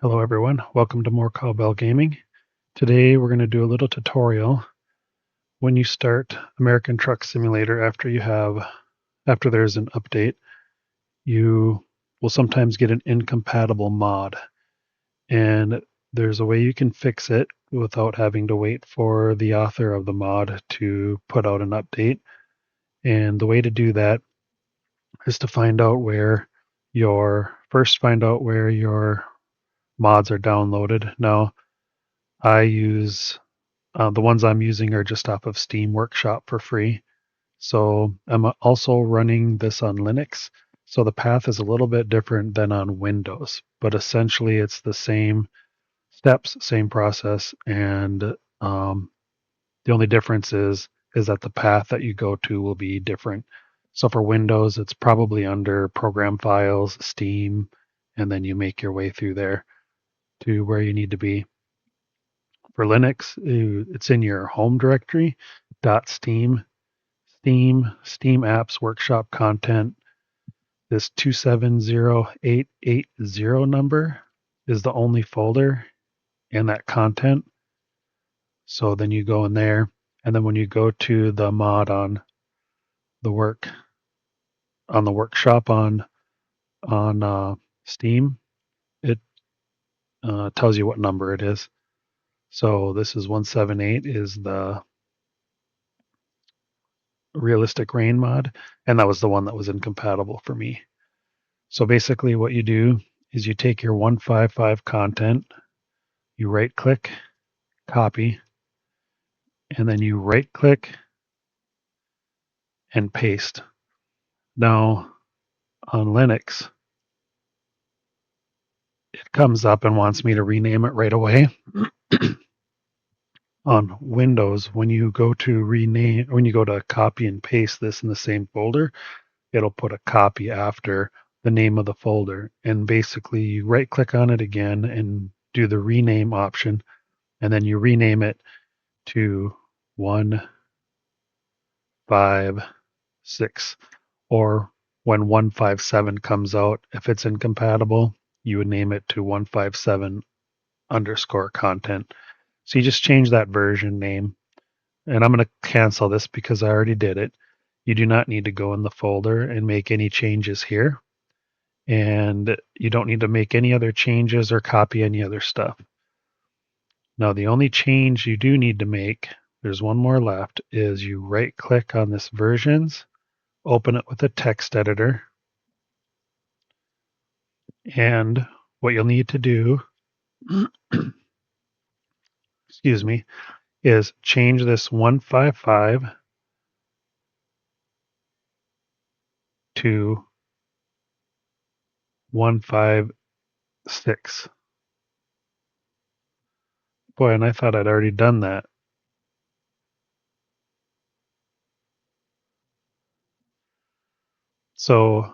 Hello everyone, welcome to more Cowbell Gaming. Today we're going to do a little tutorial when you start American Truck Simulator after there's an update. You will sometimes get an incompatible mod, and there's a way you can fix it without having to wait for the author of the mod to put out an update. And the way to do that is to find out where your mods are downloaded. Now, I use the ones I'm using are just off of Steam Workshop for free. So I'm also running this on Linux. So the path is a little bit different than on Windows, but essentially it's the same steps, same process, and the only difference is that the path that you go to will be different. So for Windows, it's probably under Program Files, Steam, and then you make your way through there to where you need to be. For Linux, it's in your home directory, .steam, Steam Apps Workshop Content. This 270880 number is the only folder in that content. So then you go in there, and then when you go to the mod on the workshop on Steam, it tells you what number it is. So this is 178 is the realistic rain mod, and that was the one that was incompatible for me. So basically what you do is you take your 155 content, you right click, copy, and then you right click and paste. Now on Linux, it comes up and wants me to rename it right away. On Windows, when you go to copy and paste this in the same folder, it'll put a copy after the name of the folder. And basically you right click on it again and do the rename option, and then you rename it to 156. Or when 157 comes out, if it's incompatible, you would name it to 157 underscore content. So you just change that version name. And I'm going to cancel this because I already did it. You do not need to go in the folder and make any changes here. And you don't need to make any other changes or copy any other stuff. Now, the only change you do need to make, there's one more left, is you right click on this versions, open it with a text editor. And what you'll need to do, excuse me, is change this 155 to 156. Boy, and I thought I'd already done that. So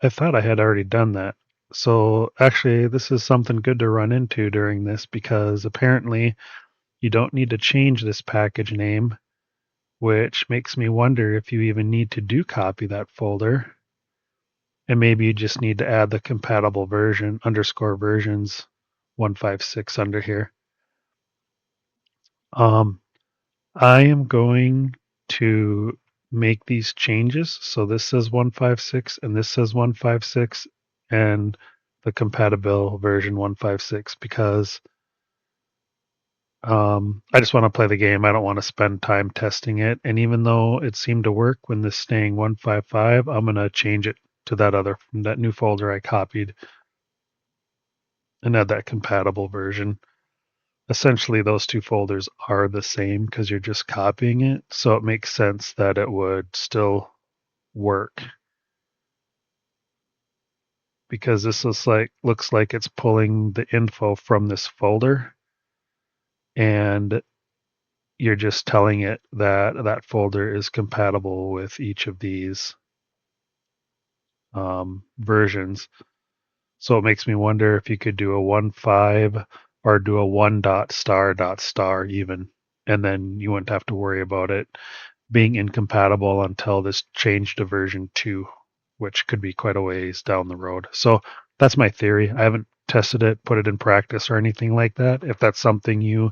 I thought I had already done that. So actually, this is something good to run into during this, because apparently you don't need to change this package name, which makes me wonder if you even need to copy that folder. And maybe you just need to add the compatible version underscore versions 156 under here. I am going to make these changes. So this says 156 and this says 156 and the compatible version 156, because I just want to play the game. I don't want to spend time testing it. And even though it seemed to work when this staying 155, I'm going to change it to that new folder I copied and add that compatible version. Essentially, those two folders are the same because you're just copying it. So it makes sense that it would still work, because this looks like it's pulling the info from this folder, and you're just telling it that that folder is compatible with each of these versions. So it makes me wonder if you could do a 1.5 or do a 1 dot star even, and then you wouldn't have to worry about it being incompatible until this changed to version 2, which could be quite a ways down the road. So That's my theory. I haven't tested it, put it in practice or anything like that. If that's something you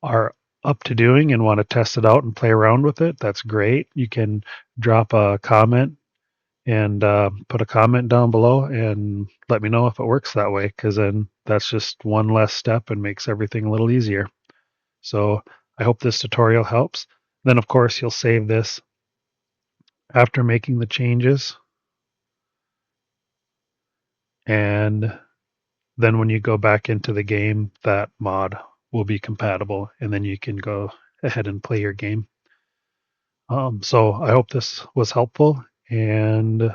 are up to doing and want to test it out and play around with it, that's great. You can drop a comment and put a comment down below and let me know if it works that way, because then that's just one less step and makes everything a little easier. So I hope this tutorial helps. Then, of course, you'll save this after making the changes, and then when you go back into the game, that mod will be compatible, and then you can go ahead and play your game. So I hope this was helpful, and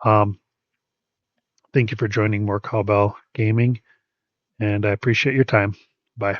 um, thank you for joining more Cowbell Gaming, and I appreciate your time. Bye.